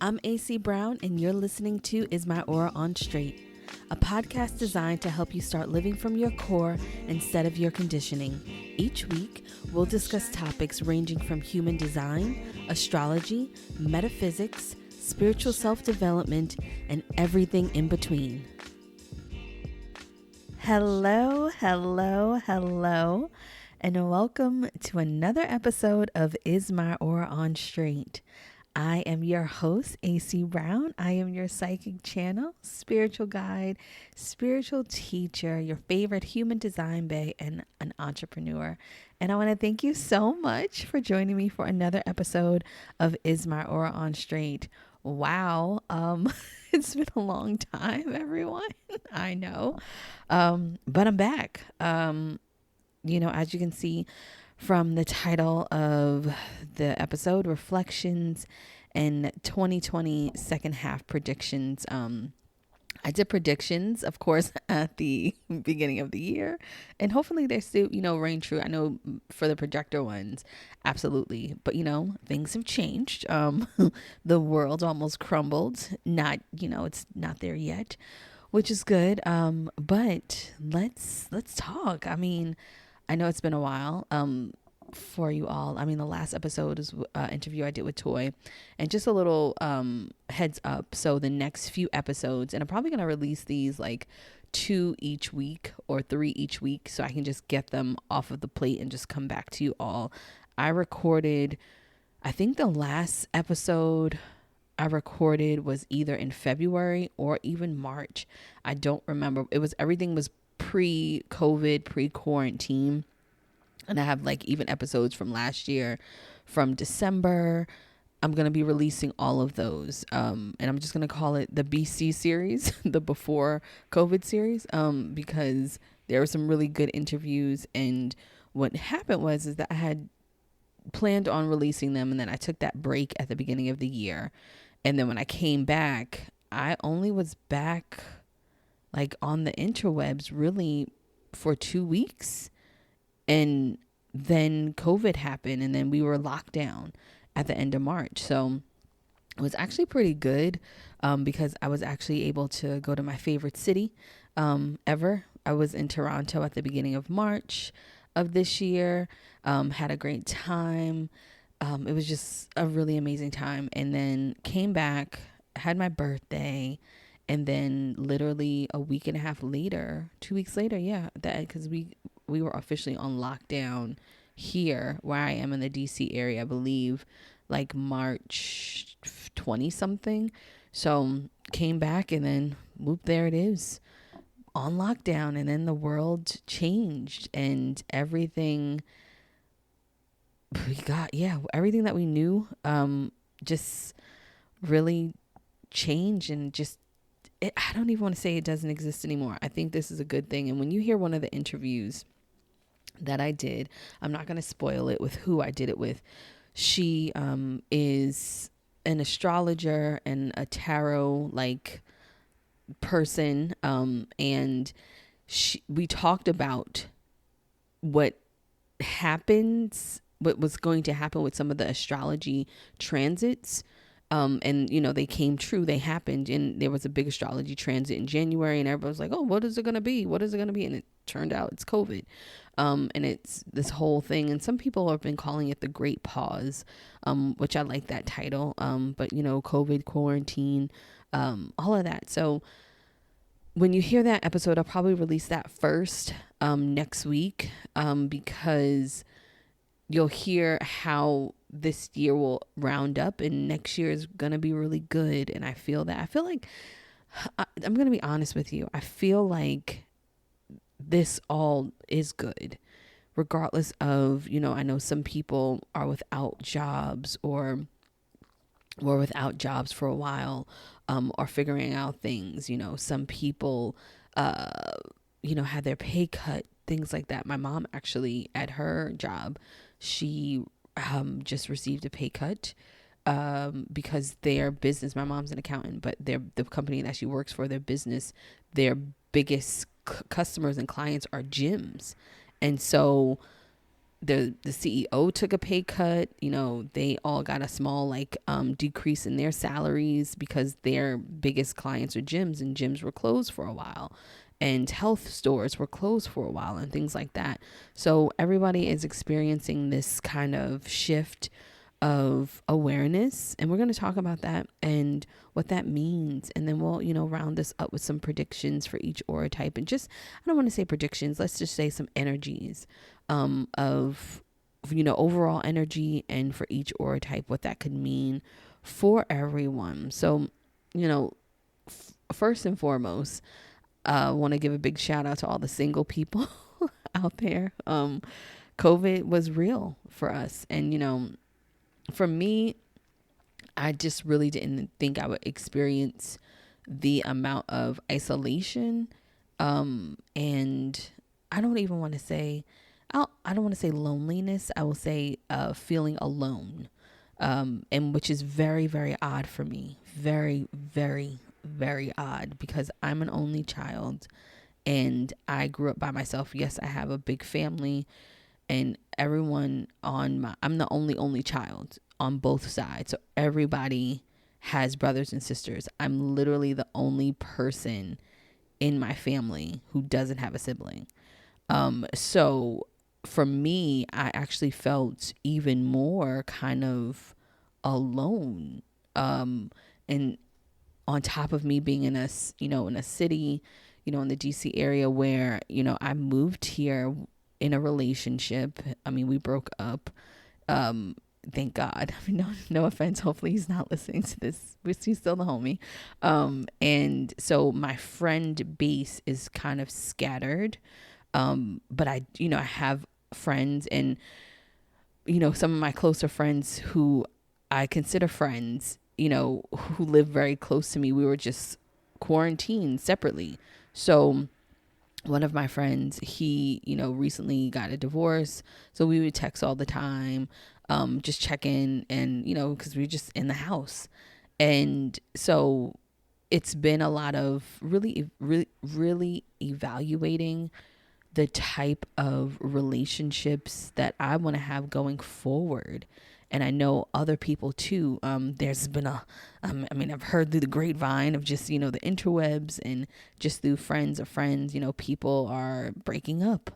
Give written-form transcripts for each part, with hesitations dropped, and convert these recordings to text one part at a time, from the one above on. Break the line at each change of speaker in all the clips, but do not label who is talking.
I'm AC Brown, and you're listening to Is My Aura On Straight, a podcast designed to help you start living from your core instead of your conditioning. Each week, we'll discuss topics ranging from human design, astrology, metaphysics, spiritual self-development, and everything in between. Hello, and welcome to another episode of Is My Aura On Straight. I am your host, AC Brown. I am your psychic channel, spiritual guide, spiritual teacher, your favorite human design bae, and an entrepreneur. And I want to thank you so much for joining me for another episode of Is My Aura On Straight. Wow. It's been a long time, everyone. I know. But I'm back. As you can see from the title of the episode, Reflections and 2020 Second Half Predictions. I did predictions, of course, at the beginning of the year, and hopefully they still, reign true. I know for the projector ones, absolutely. But, things have changed. The world almost crumbled. Not, it's not there yet, which is good. But let's talk. I mean, I know it's been a while for you all. I mean, the last episode is interview I did with Toy, and just a little heads up. So the next few episodes, and I'm probably going to release these like 2 each week or 3 each week, so I can just get them off of the plate and just come back to you all. I think the last episode I recorded was either in February or even March. I don't remember. Everything was pre-COVID, pre-quarantine. And I have like even episodes from last year, from December. I'm going to be releasing all of those. And I'm just going to call it the BC series, the before COVID series, because there were some really good interviews. And what happened is that I had planned on releasing them, and then I took that break at the beginning of the year. And then when I came back, I only was back like on the interwebs really for 2 weeks. And then COVID happened, and then we were locked down at the end of March. So it was actually pretty good because I was actually able to go to my favorite city ever. I was in Toronto at the beginning of March of this year, had a great time. It was just a really amazing time. And then came back, had my birthday, and then literally a week and a half later, 2 weeks later, because we were officially on lockdown here where I am in the DC area, I believe like March 20 something. So came back, and then whoop, there it is on lockdown. And then the world changed, and everything everything that we knew just really changed. And I don't even want to say it doesn't exist anymore. I think this is a good thing. And when you hear one of the interviews that I did, I'm not going to spoil it with who I did it with. She is an astrologer and a tarot like person. And we talked about what was going to happen with some of the astrology transits. And they came true, they happened, and there was a big astrology transit in January, and everybody was like, oh, what is it going to be? And it turned out it's COVID. And it's this whole thing. And some people have been calling it the Great Pause, which I like that title. But COVID, quarantine, all of that. So when you hear that episode, I'll probably release that first, next week, because you'll hear how this year will round up, and next year is going to be really good. And I feel like, I'm going to be honest with you, I feel like this all is good, regardless of, I know some people are without jobs or were without jobs for a while, or figuring out things. Some people, had their pay cut, things like that. My mom actually, at her job, she just received a pay cut because their business, my mom's an accountant, but the company that she works for, their business, their biggest customers and clients are gyms. And so the CEO took a pay cut. They all got a small decrease in their salaries because their biggest clients are gyms, and gyms were closed for a while, and health stores were closed for a while, and things like that. So everybody is experiencing this kind of shift of awareness, and we're going to talk about that and what that means, and then we'll round this up with some predictions for each aura type, and just, I don't want to say predictions, let's just say some energies of overall energy, and for each aura type what that could mean for everyone. So first and foremost, I want to give a big shout out to all the single people out there. COVID was real for us, and for me, I just really didn't think I would experience the amount of isolation. And I don't even want to say, I don't want to say loneliness. I will say feeling alone, and which is very, very odd for me. Very, very, very odd, because I'm an only child and I grew up by myself. Yes, I have a big family, and everyone I'm the only child on both sides. So everybody has brothers and sisters. I'm literally the only person in my family who doesn't have a sibling. So for me, I actually felt even more kind of alone. And on top of me being in a city, in the DC area where, I moved here in a relationship. I mean, we broke up. Thank God. I mean, no offense. Hopefully he's not listening to this. He's still the homie. And so my friend base is kind of scattered. But I have friends, and, some of my closer friends who I consider friends, who live very close to me. We were just quarantined separately. So one of my friends, he, recently got a divorce. So we would text all the time, just check in, and, because we were just in the house. And so it's been a lot of really, really, really evaluating the type of relationships that I want to have going forward. And I know other people too. There's been I've heard through the grapevine of just, the interwebs, and just through friends of friends, people are breaking up.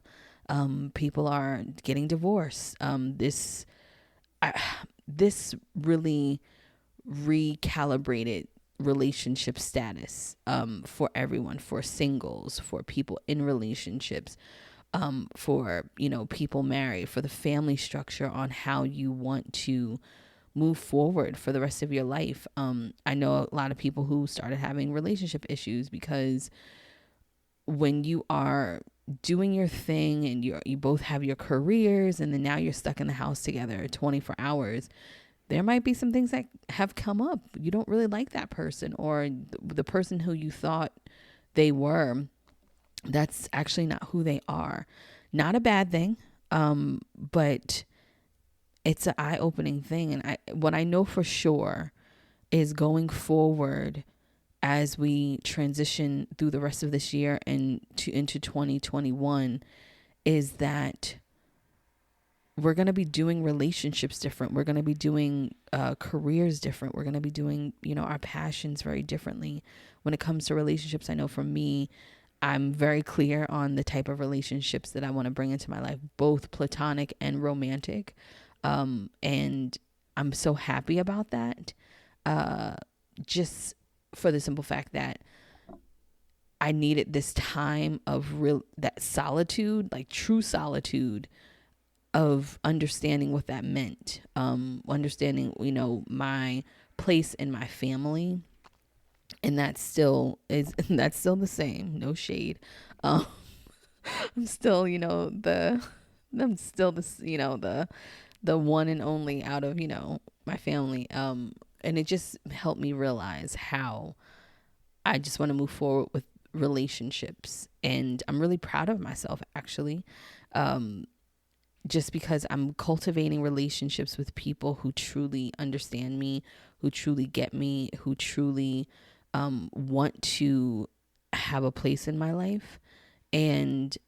People are getting divorced. This really recalibrated relationship status for everyone, for singles, for people in relationships, for people married, for the family structure, on how you want to move forward for the rest of your life. I know a lot of people who started having relationship issues because when you are doing your thing and you both have your careers, and then now you're stuck in the house together 24 hours, there might be some things that have come up. You don't really like that person, or the person who you thought they were, that's actually not who they are. Not a bad thing, but it's an eye-opening thing. And what I know for sure is, going forward, as we transition through the rest of this year and into 2021, is that we're going to be doing relationships different. We're going to be doing careers different. We're going to be doing, our passions very differently. When it comes to relationships, I know for me, I'm very clear on the type of relationships that I want to bring into my life, both platonic and romantic. And I'm so happy about that. Just for the simple fact that I needed this time of that solitude, like true solitude, of understanding what that meant. Understanding, my place in my family. And that's still the same. No shade. I'm still, I'm still the one and only out of, my family. And it just helped me realize how I just want to move forward with relationships. And I'm really proud of myself, actually. Just because I'm cultivating relationships with people who truly understand me, who truly get me, who truly want to have a place in my life. And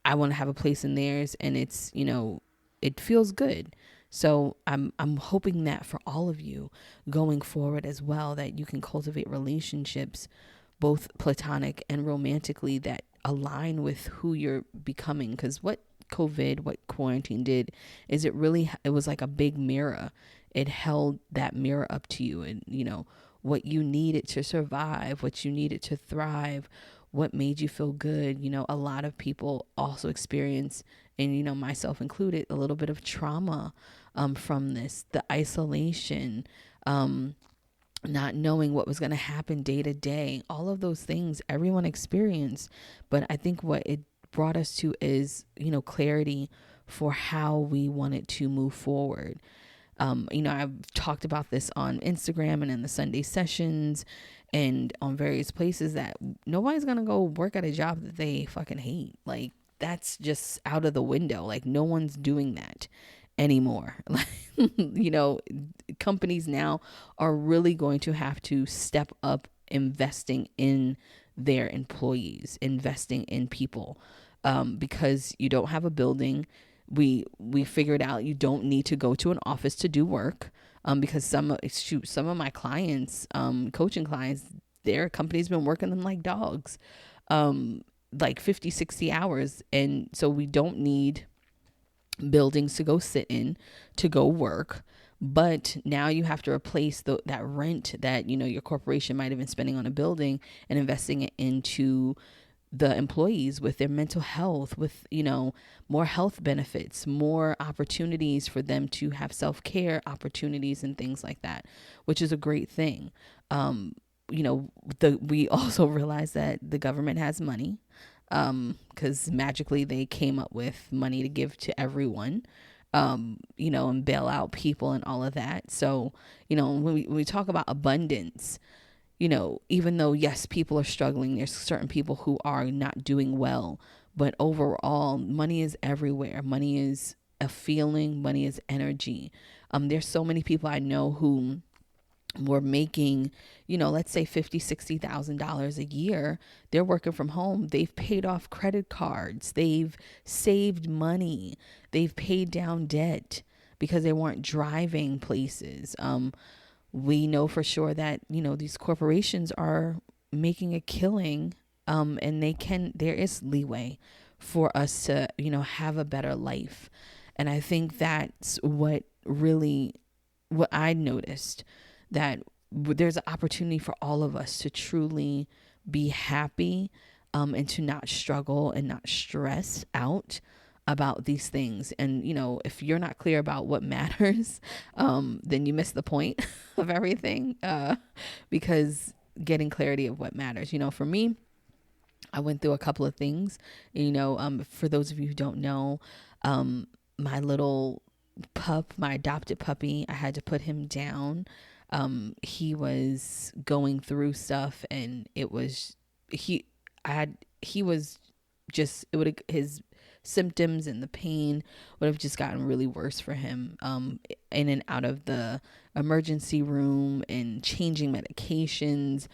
I want to have a place in theirs, and it's, it feels good. So I'm hoping that for all of you going forward as well, that you can cultivate relationships, both platonic and romantically, that align with who you're becoming. Because what quarantine did is it was like a big mirror. It held that mirror up to you, and what you needed to survive, what you needed to thrive, what made you feel good. A lot of people also experience, and myself included, a little bit of trauma from this, the isolation, not knowing what was going to happen day to day, all of those things everyone experienced. But I think what it brought us to is, clarity for how we wanted to move forward. I've talked about this on Instagram and in the Sunday sessions and on various places, that nobody's going to go work at a job that they fucking hate. Like, that's just out of the window. Like, no one's doing that anymore. Companies now are really going to have to step up investing in their employees, investing in people, because you don't have a building. We figured out you don't need to go to an office to do work, because some of my clients, coaching clients, their company's been working them like dogs, like 50, 60 hours. And so we don't need buildings to go sit in, to go work. But now you have to replace that rent that your corporation might have been spending on a building, and investing it into the employees, with their mental health, with more health benefits, more opportunities for them to have self-care opportunities and things like that, which is a great thing. We also realize that the government has money, because magically they came up with money to give to everyone, and bail out people and all of that. So, when we talk about abundance, even though, yes, people are struggling, there's certain people who are not doing well, but overall, money is everywhere. Money is a feeling, money is energy. There's so many people I know who were making, let's say $50,000-$60,000 a year. They're working from home. They've paid off credit cards. They've saved money. They've paid down debt because they weren't driving places. We know for sure that, these corporations are making a killing, and there is leeway for us to, have a better life. And I think that's what I noticed, that there's an opportunity for all of us to truly be happy, and to not struggle and not stress out about these things. And, if you're not clear about what matters, then you miss the point of everything, because getting clarity of what matters, for me, I went through a couple of things, for those of you who don't know, my little my adopted puppy, I had to put him down. He was going through stuff, and his symptoms and the pain would have just gotten really worse for him, in and out of the emergency room and changing medications.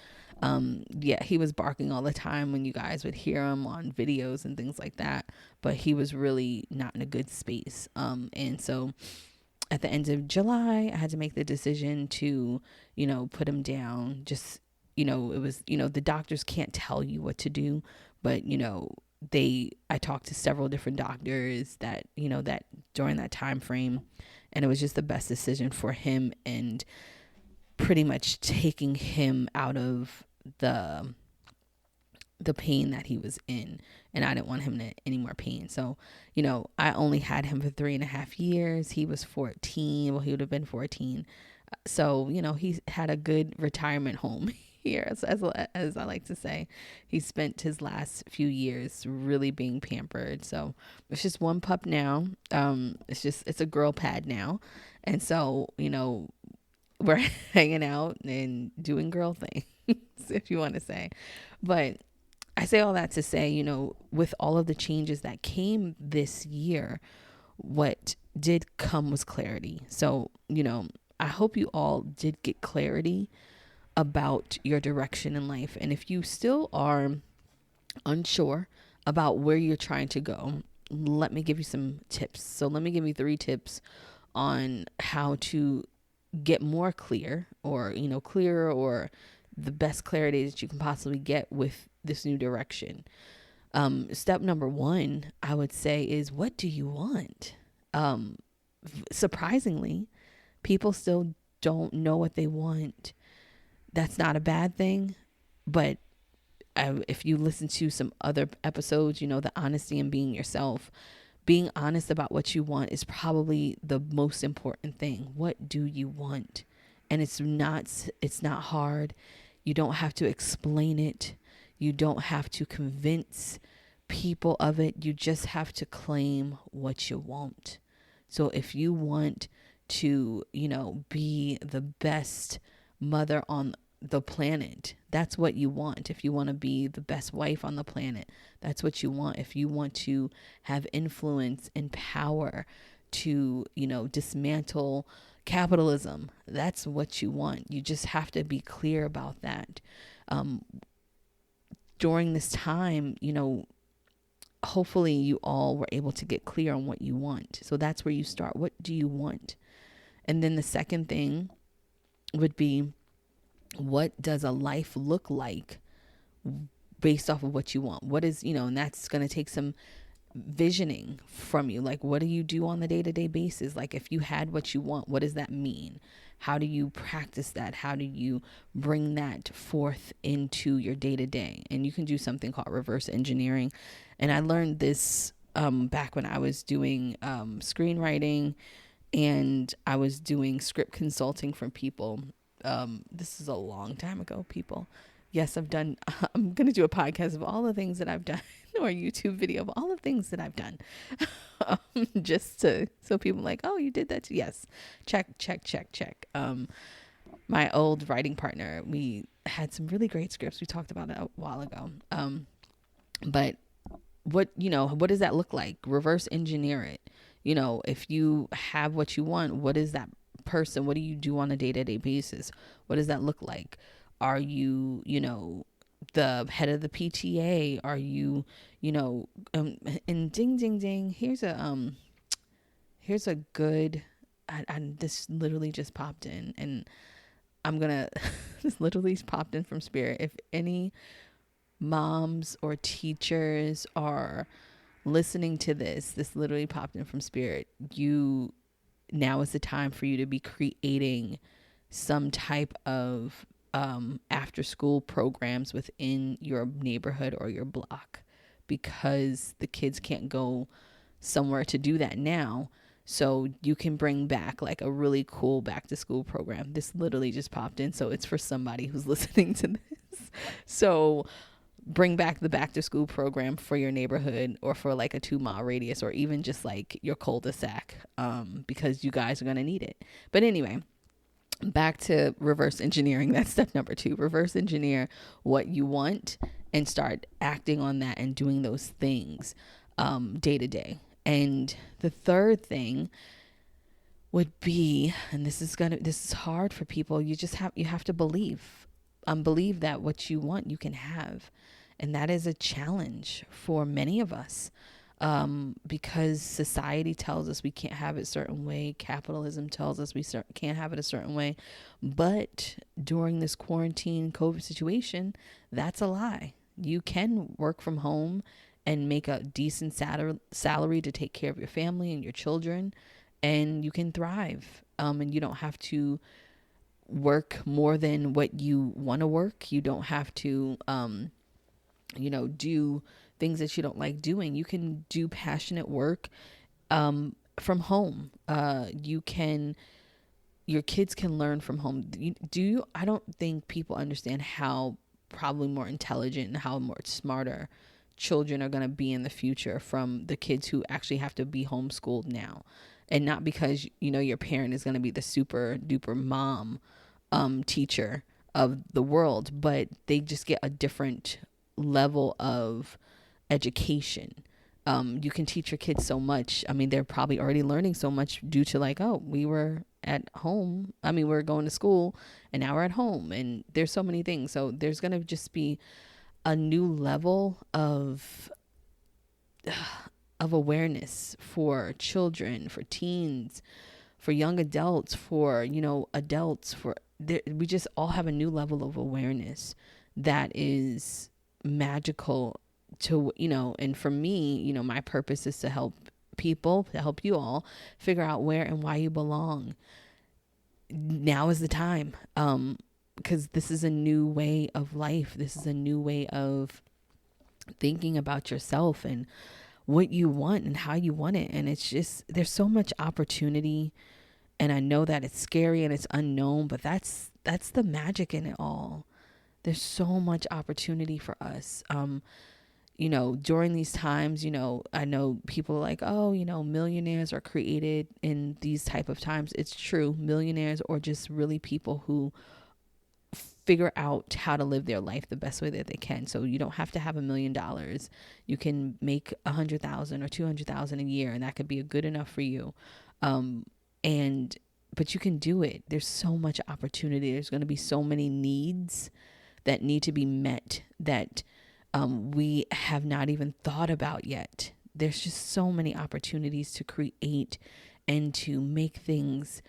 He was barking all the time when you guys would hear him on videos and things like that, but he was really not in a good space. And so at the end of July, I had to make the decision to, put him down. Just, it was, the doctors can't tell you what to do, but, I talked to several different doctors that during that time frame, and it was just the best decision for him, and pretty much taking him out of the pain that he was in. And I didn't want him to any more pain. So, I only had him for 3.5 years. He was 14. Well, he would have been 14. So, he had a good retirement home here, as I like to say. He spent his last few years really being pampered. So it's just one pup now. It's a girl pad now. And so, we're hanging out and doing girl things, if you want to say. But I say all that to say, with all of the changes that came this year, what did come was clarity. So, I hope you all did get clarity about your direction in life. And if you still are unsure about where you're trying to go, let me give you some tips. So let me give you 3 tips on how to get more clear, or, clearer, or the best clarity that you can possibly get with this new direction. Step number 1, I would say, is, what do you want? Surprisingly, people still don't know what they want. That's not a bad thing, but if you listen to some other episodes, the honesty and being yourself, being honest about what you want is probably the most important thing. What do you want? And it's not hard. You don't have to explain it. You don't have to convince people of it. You just have to claim what you want. So if you want to, be the best mother on the planet, that's what you want. If you want to be the best wife on the planet, that's what you want. If you want to have influence and power to, dismantle capitalism, that's what you want. You just have to be clear about that. During this time, hopefully you all were able to get clear on what you want. So that's where you start. What do you want? And then the second thing would be, what does a life look like based off of what you want? What is, and that's going to take some visioning from you. Like, what do you do on the day-to-day basis? Like, if you had what you want, what does that mean? How do you practice that? How do you bring that forth into your day-to-day? And you can do something called reverse engineering. And I learned this back when I was doing screenwriting, and I was doing script consulting for people. This is a long time ago, people. Yes, I'm going to do a podcast of all the things that I've done, or a YouTube video of all the things that I've done. So people are like, oh, you did that too. Yes. Check. My old writing partner, we had some really great scripts. We talked about it a while ago. But what does that look like? Reverse engineer it. If you have what you want, what is that person? What do you do on a day-to-day basis? What does that look like? Are you, the head of the PTA? Are you, and ding, ding. Here's a good, this literally just popped in, and this literally popped in from Spirit. If any moms or teachers are listening to this literally popped in from Spirit. Now is the time for you to be creating some type of after school programs within your neighborhood or your block, because the kids can't go somewhere to do that now. So you can bring back like a really cool back to school program. This literally just popped in, so it's for somebody who's listening to this. So bring back the back to school program for your neighborhood, or for like a 2-mile radius, or even just like your cul-de-sac, because you guys are going to need it. But anyway, back to reverse engineering. That's step number 2. Reverse engineer what you want and start acting on that and doing those things day to day. And the third thing would be, and this is hard for people, you have to believe that what you want, you can have. And that is a challenge for many of us, because society tells us we can't have it a certain way. Capitalism tells us we can't have it a certain way. But during this quarantine COVID situation, that's a lie. You can work from home and make a decent salary to take care of your family and your children, and you can thrive. And you don't have to work more than what you want to work. You don't have to do things that you don't like doing. You can do passionate work from home. Your kids can learn from home. I don't think people understand how probably more intelligent and how more smarter children are going to be in the future from the kids who actually have to be homeschooled now. And not because, your parent is going to be the super duper mom teacher of the world, but they just get a different level of education. You can teach your kids so much. I mean, they're probably already learning so much due to like, oh, we were at home. I mean, we're going to school and now we're at home, and there's so many things. So there's going to just be a new level of of awareness for children, for teens, for young adults, for, adults, we just all have a new level of awareness that is magical to, and for me, my purpose is to help people, to help you all figure out where and why you belong. Now is the time. Because this is a new way of life. This is a new way of thinking about yourself and what you want and how you want it. And it's just, there's so much opportunity. And I know that it's scary and it's unknown, but that's the magic in it all. There's so much opportunity for us. During these times, I know people are like, oh, millionaires are created in these type of times. It's true. Millionaires or just really people who figure out how to live their life the best way that they can. So you don't have to have $1 million. You can make 100,000 or 200,000 a year, and that could be good enough for you. But you can do it. There's so much opportunity. There's going to be so many needs that need to be met that we have not even thought about yet. There's just so many opportunities to create and to make things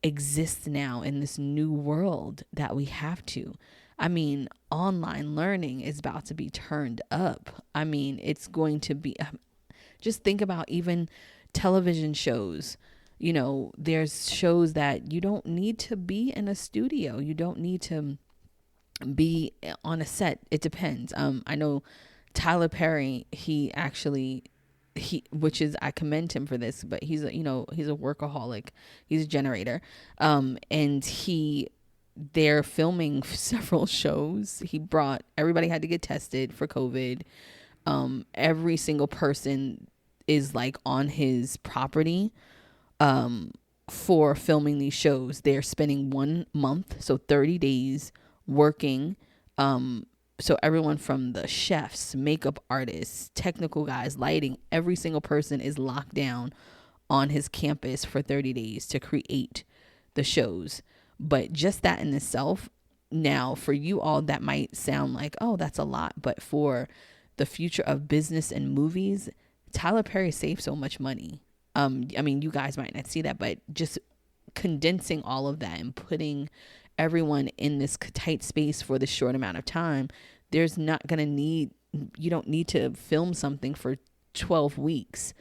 exist now in this new world that we have to. I mean, online learning is about to be turned up. I mean, it's going to be, just think about even television shows. There's shows that you don't need to be in a studio. You don't need to be on a set. It depends. I know Tyler Perry, which is, I commend him for this, but he's a workaholic. He's a generator. And they're filming several shows. Everybody had to get tested for COVID. Every single person is like on his property, for filming these shows. They're spending 1 month, so 30 days working. So everyone from the chefs, makeup artists, technical guys, lighting, every single person is locked down on his campus for 30 days to create the shows. But just that in itself, now for you all, that might sound like, oh, that's a lot. But for the future of business and movies, Tyler Perry saved so much money. I mean, you guys might not see that, but just condensing all of that and putting everyone in this tight space for this short amount of time, you don't need to film something for 12 weeks.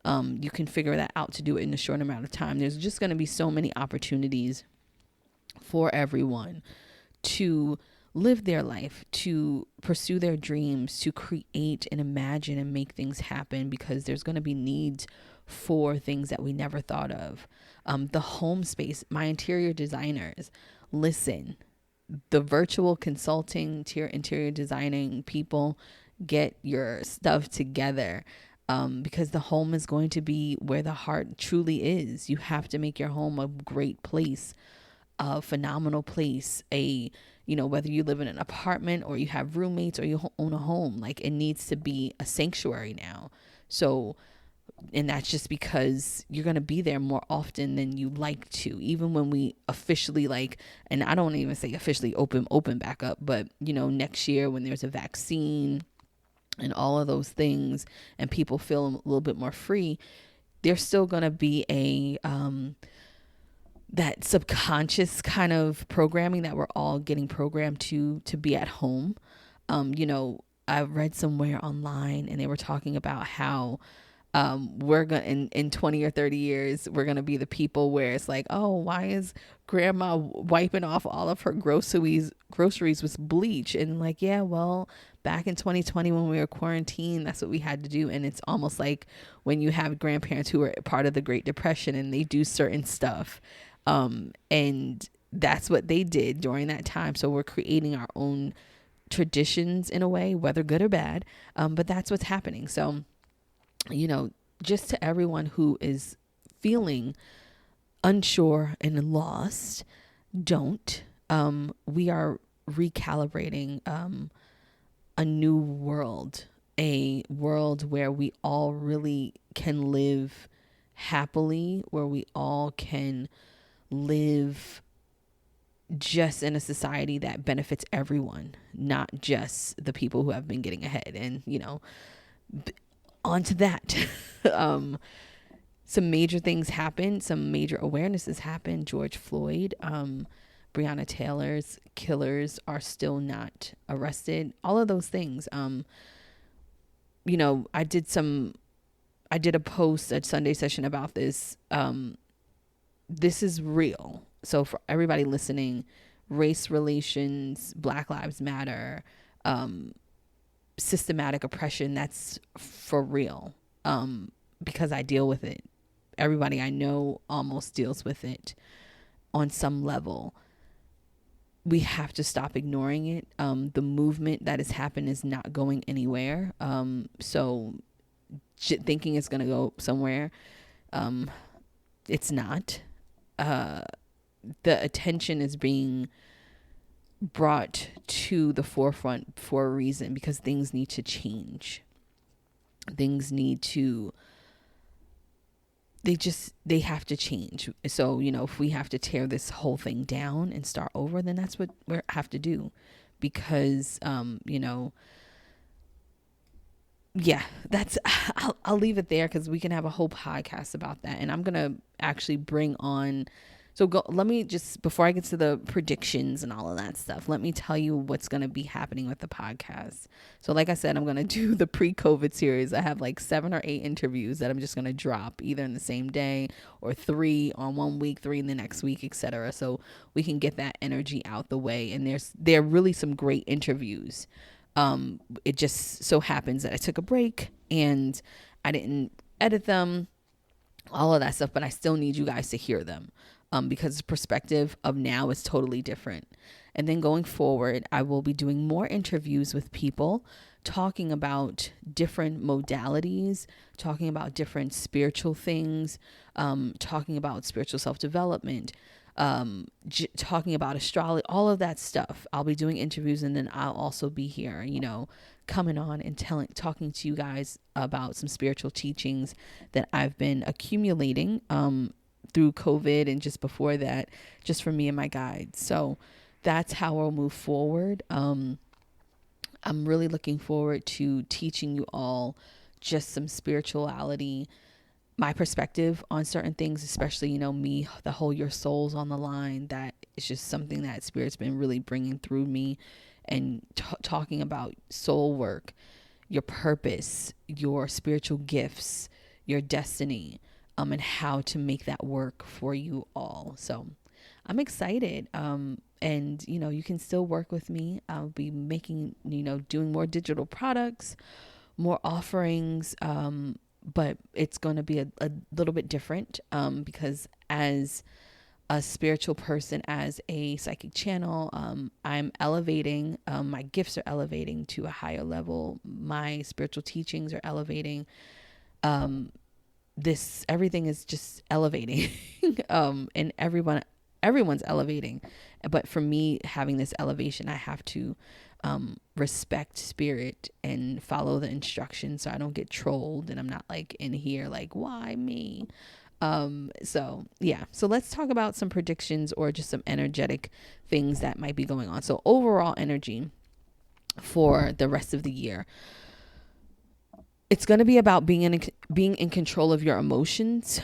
You can figure that out to do it in a short amount of time. There's just going to be so many opportunities for everyone to live their life, to pursue their dreams, to create and imagine and make things happen, because there's going to be needs for things that we never thought of. The home space, my interior designers, listen, the virtual consulting, interior designing people, get your stuff together. Because the home is going to be where the heart truly is. You have to make your home a great place, a phenomenal place, whether you live in an apartment or you have roommates or you own a home, like it needs to be a sanctuary now. So, and that's just because you're going to be there more often than you like to, even when we officially and I don't even say officially open back up, but next year when there's a vaccine and all of those things and people feel a little bit more free, there's still going to be that subconscious kind of programming that we're all getting programmed to be at home. I read somewhere online and they were talking about how we're going in 20 or 30 years, we're going to be the people where it's like, oh, why is grandma wiping off all of her groceries with bleach? And like, yeah, well, back in 2020 when we were quarantined, that's what we had to do. And it's almost like when you have grandparents who are part of the Great Depression and they do certain stuff. And that's what they did during that time. So we're creating our own traditions in a way, whether good or bad. But that's what's happening. So, just to everyone who is feeling unsure and lost, don't. We are recalibrating a new world, a world where we all really can live happily, where we all can live just in a society that benefits everyone, not just the people who have been getting ahead. And, on to that. Some major things happened. Some major awarenesses happened. George Floyd, Breonna Taylor's killers are still not arrested. All of those things. I did a post at Sunday session about this. This is real. So for everybody listening, race relations, Black Lives Matter, systematic oppression, that's for real. Because I deal with it. Everybody I know almost deals with it on some level. We have to stop ignoring it. The movement that has happened is not going anywhere. So thinking it's going to go somewhere, it's not. The attention is being brought to the forefront for a reason, because things need to change. Things need to, they have to change. So, if we have to tear this whole thing down and start over, then that's what we have to do. Because, I'll leave it there, because we can have a whole podcast about that. And I'm going to actually bring on, let me just, before I get to the predictions and all of that stuff, let me tell you what's going to be happening with the podcast. So like I said, I'm going to do the pre-COVID series. I have like 7 or 8 interviews that I'm just going to drop either in the same day, or 3 on one week, 3 in the next week, etc. So we can get that energy out the way. And there are really some great interviews. It just so happens that I took a break and I didn't edit them, all of that stuff, but I still need you guys to hear them. Because the perspective of now is totally different. And then going forward, I will be doing more interviews with people, talking about different modalities, talking about different spiritual things, talking about spiritual self-development, talking about astrology, all of that stuff. I'll be doing interviews, and then I'll also be here, coming on and talking to you guys about some spiritual teachings that I've been accumulating, through COVID and just before that, just for me and my guides. So that's how we'll move forward. I'm really looking forward to teaching you all just some spirituality, my perspective on certain things, especially, me, the whole your soul's on the line. That is just something that Spirit's been really bringing through me, and talking about soul work, your purpose, your spiritual gifts, your destiny, and how to make that work for you all. So I'm excited. And, you can still work with me. I'll be making, doing more digital products, more offerings. But it's going to be a little bit different, because as a spiritual person, as a psychic channel, I'm elevating, my gifts are elevating to a higher level. My spiritual teachings are elevating. Everything is just elevating, and everyone's elevating. But for me, having this elevation, I have to respect Spirit and follow the instructions, so I don't get trolled and I'm not like in here like, why me? So let's talk about some predictions, or just some energetic things that might be going on. So overall energy for the rest of the year, it's going to be about being in control of your emotions,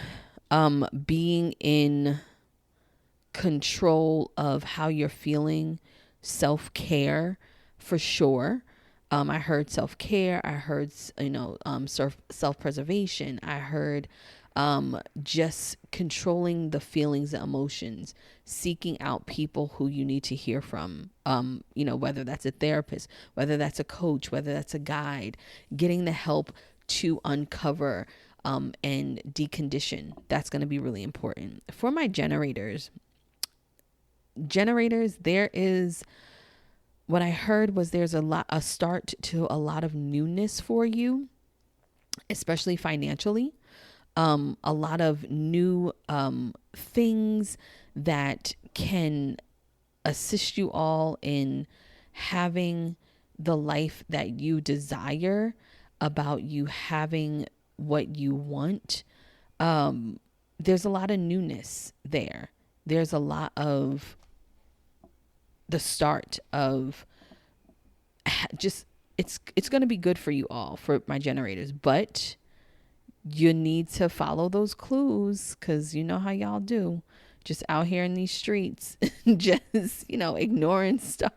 being in control of how you're feeling, self-care for sure. I heard self-care. I heard, self-preservation. I heard just controlling the feelings and emotions, seeking out people who you need to hear from, whether that's a therapist, whether that's a coach, whether that's a guide, getting the help to uncover and decondition. That's going to be really important. For my generators, there is, what I heard was there's a start to a lot of newness for you, especially financially. A lot of new things that can assist you all in having the life that you desire, about you having what you want. There's a lot of newness there. There's a lot of the start of just it's going to be good for you all, for my generators, but you need to follow those clues, because you know how y'all do, just out here in these streets, just, ignoring stuff.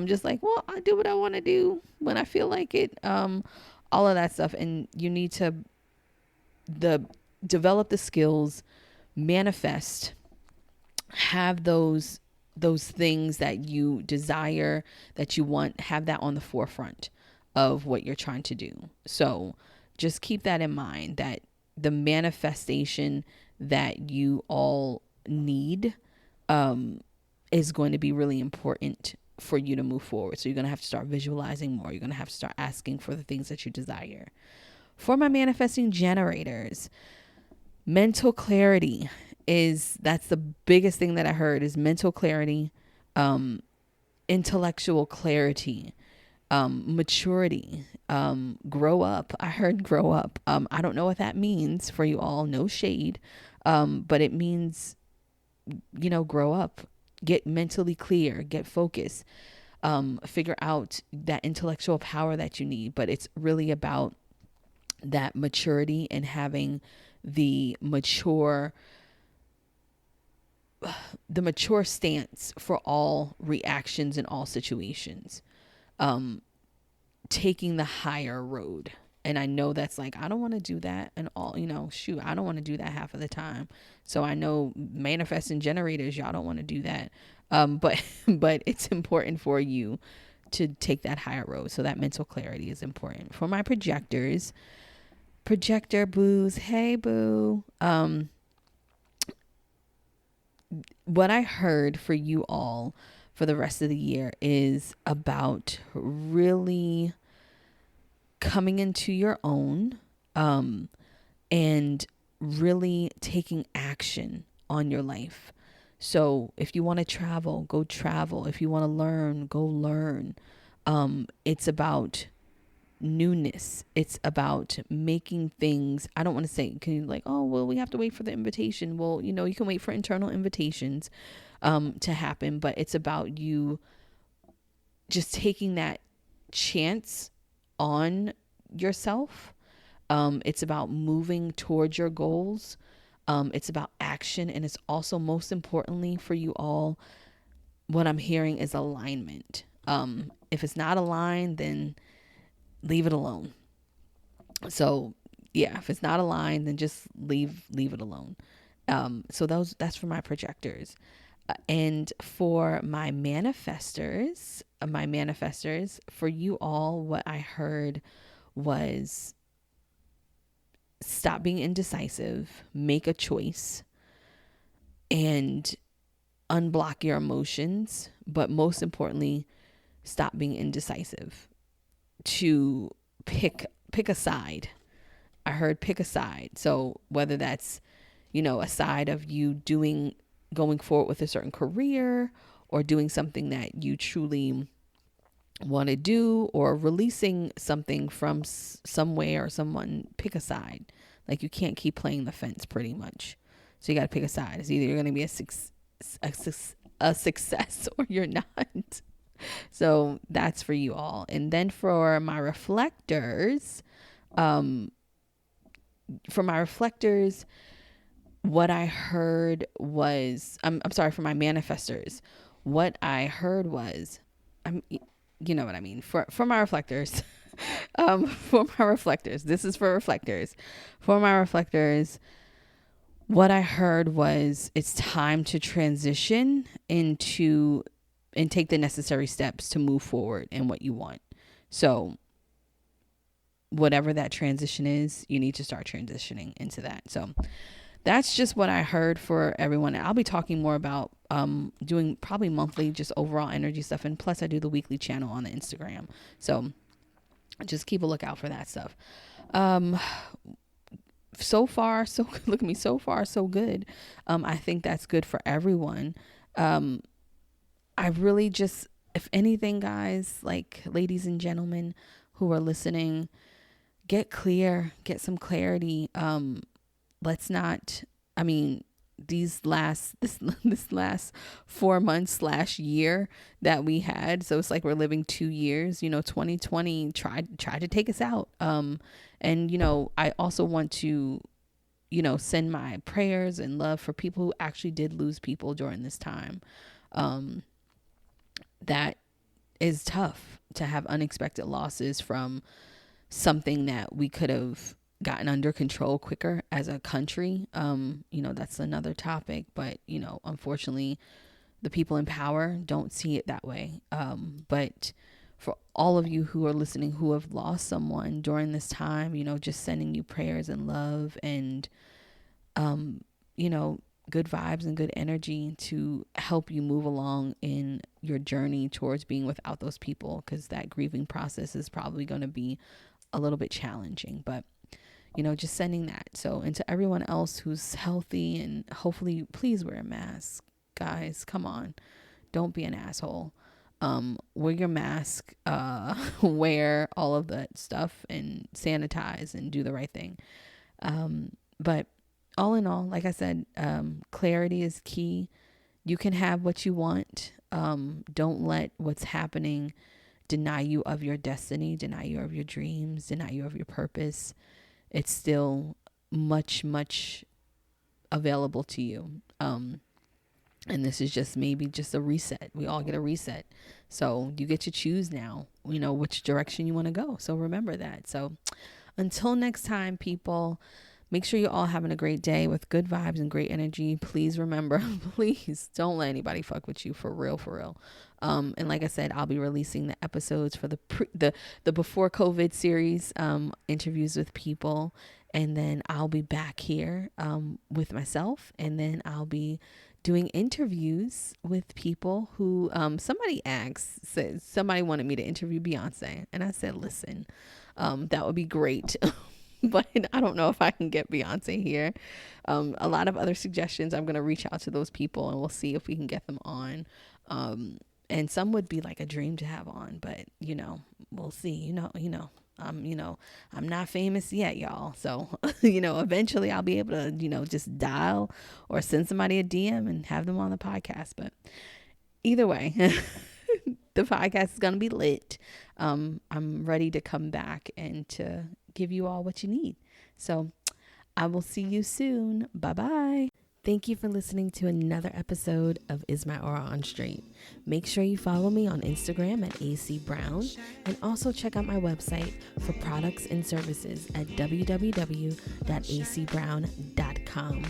Just like, well, I do what I want to do when I feel like it. All of that stuff. And you need to develop the skills, manifest, have those things that you desire, that you want, have that on the forefront of what you're trying to do. So just keep that in mind, that the manifestation that you all need is going to be really important for you to move forward. So you're going to have to start visualizing more. You're going to have to start asking for the things that you desire. For my manifesting generators, mental clarity that's the biggest thing that I heard, is mental clarity, intellectual clarity, maturity, grow up. I heard grow up. I don't know what that means for you all, no shade. But it means, grow up, get mentally clear, get focused, figure out that intellectual power that you need. But it's really about that maturity and having the mature stance for all reactions in all situations, taking the higher road. And I know that's like, I don't want to do that. And all, I don't want to do that half of the time. So I know manifesting generators, y'all don't want to do that. But it's important for you to take that higher road. So that mental clarity is important. For my projector boos, hey boo. What I heard for you all for the rest of the year is about really coming into your own, and really taking action on your life. So if you want to travel, go travel. If you want to learn, go learn. It's about newness. It's about making things. I don't want to say, can you like, oh, well, we have to wait for the invitation. Well, you can wait for internal invitations to happen, but it's about you just taking that chance on yourself. It's about moving towards your goals. It's about action. And it's also, most importantly for you all, what I'm hearing is alignment. If it's not aligned, then leave it alone. So yeah, if it's not aligned, then just leave it alone. So that's for my projectors. And for my manifestors, for you all, what I heard was stop being indecisive, make a choice, and unblock your emotions. But most importantly, stop being indecisive, to pick a side. I heard pick a side. So whether that's, a side of you going forward with a certain career, or doing something that you truly want to do, or releasing something from somewhere or someone, pick a side. Like, you can't keep playing the fence, pretty much. So you got to pick a side. It's either you're going to be a success or you're not. So that's for you all. And then for my reflectors, what I heard was, I'm sorry, for my manifestors, what I heard was, you know what I mean, for my reflectors, this is for reflectors. For my reflectors, what I heard was, it's time to transition into and take the necessary steps to move forward in what you want. So whatever that transition is, you need to start transitioning into that. So that's just what I heard for everyone. I'll be talking more about doing probably monthly, just overall energy stuff. And plus I do the weekly channel on the Instagram. So just keep a lookout for that stuff. So far, so look at me, so far, so good. I think that's good for everyone. I really just, if anything, guys, like ladies and gentlemen who are listening, get clear, get some clarity. Let's not, this last 4 months/year that we had. So it's like we're living 2 years. 2020 tried to take us out. And I also want to send my prayers and love for people who actually did lose people during this time. That is tough, to have unexpected losses from something that we could have gotten under control quicker as a country. That's another topic, but unfortunately the people in power don't see it that way. But for all of you who are listening who have lost someone during this time, just sending you prayers and love and good vibes and good energy to help you move along in your journey towards being without those people, because that grieving process is probably going to be a little bit challenging. But just sending that. So, and to everyone else who's healthy, and hopefully, please wear a mask, guys. Come on, don't be an asshole. Wear your mask, wear all of that stuff, and sanitize and do the right thing. But all in all, like I said, clarity is key. You can have what you want. Don't let what's happening deny you of your destiny, deny you of your dreams, deny you of your purpose. It's still much, much available to you. And this is just maybe just a reset. We all get a reset. So you get to choose now, which direction you want to go. So remember that. So until next time, people, make sure you're all having a great day with good vibes and great energy. Please remember, please don't let anybody fuck with you, for real, for real. And like I said, I'll be releasing the episodes for the before COVID series, interviews with people. And then I'll be back here with myself. And then I'll be doing interviews with people who somebody said somebody wanted me to interview Beyonce. And I said, listen, that would be great. But I don't know if I can get Beyonce here. A lot of other suggestions. I'm going to reach out to those people and we'll see if we can get them on. And some would be like a dream to have on, but we'll see. I'm not famous yet, y'all. So, eventually I'll be able to, just dial or send somebody a DM and have them on the podcast. But either way, the podcast is going to be lit. I'm ready to come back and to give you all what you need. So I will see you soon. Bye-bye. Thank you for listening to another episode of Is My Aura on Straight. Make sure you follow me on Instagram at AC Brown, and also check out my website for products and services at www.acbrown.com.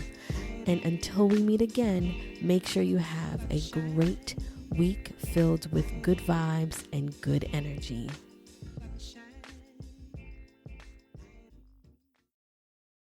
And until we meet again, make sure you have a great week filled with good vibes and good energy.